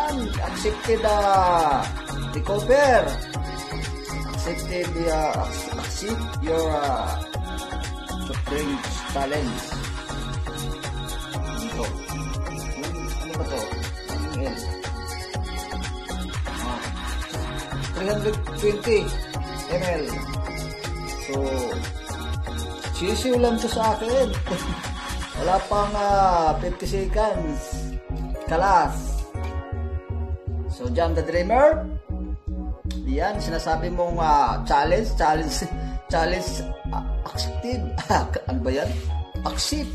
Yan. Accepted recover. Accepted accept your Supreme Challenge. Ito. Ano ba to? Ano else? 320 ml. So, sisiw lang to sa akin. Wala pang 50 seconds. Kalas. So, Jam the Dreamer. Yan, sinasabi mong challenge accepted. Ano ba yan? Accept.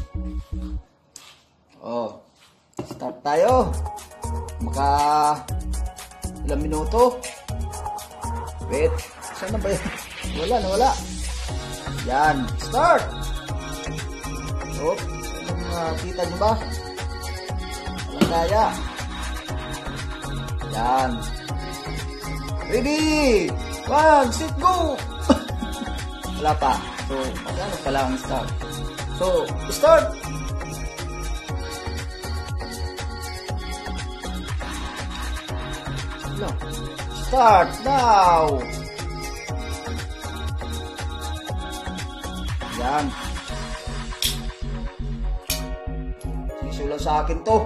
Oh, start tayo. Maka ilang minuto. Wait, saan na ba yan? Wala. Yan, start. Oh, kita nyo ba? Walang kaya. Yan. Ready! 1, sit, go! Wala pa. So, magano pa lang start. So, start! No. Start now! Yan. Sisula sa akin to.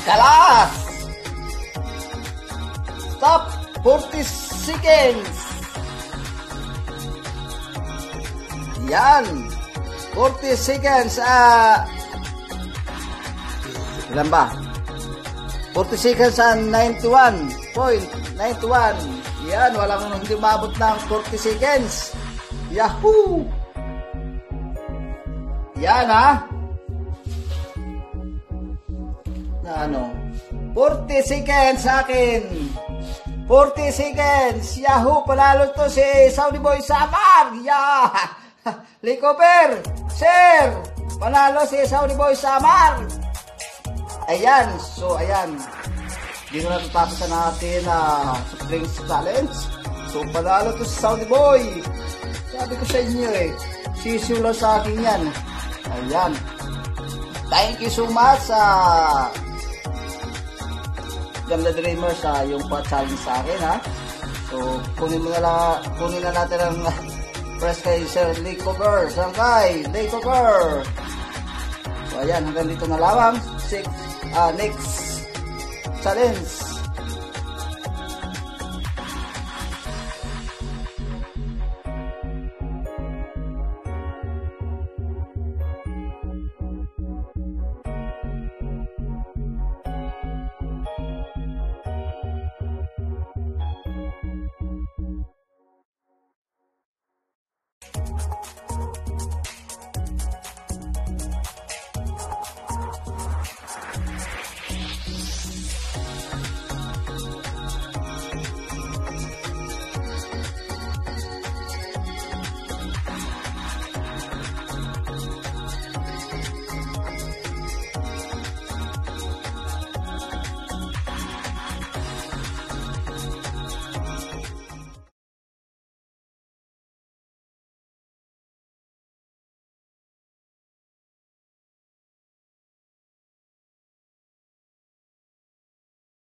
Kalas! Stop 40 seconds. Yan. 40 seconds. Ilan ba? 40 seconds and 91.91. Yan. Walang hindi maabot ng 40 seconds. Yahoo! Yan na ano? 40 seconds sa akin. 40 seconds. Yahoo! Panalo to si Saudi Boy Samar. Yeah! Likoper! Sir! Panalo si Saudi Boy Samar. Ayan. So, ayan. Dito na tatapusan natin Supreme Challenge. So, panalo to si Saudi Boy. Sabi ko sa inyo sisiw lang sa akin yan. Ayan. Thank you so much Jam the Dreamer sa yung pa-challenge sa akin So, kunin na natin ang press kay Sir Likoper. Sangkay, Likoper. So, ayan, hanggang dito na lamang. Next challenge.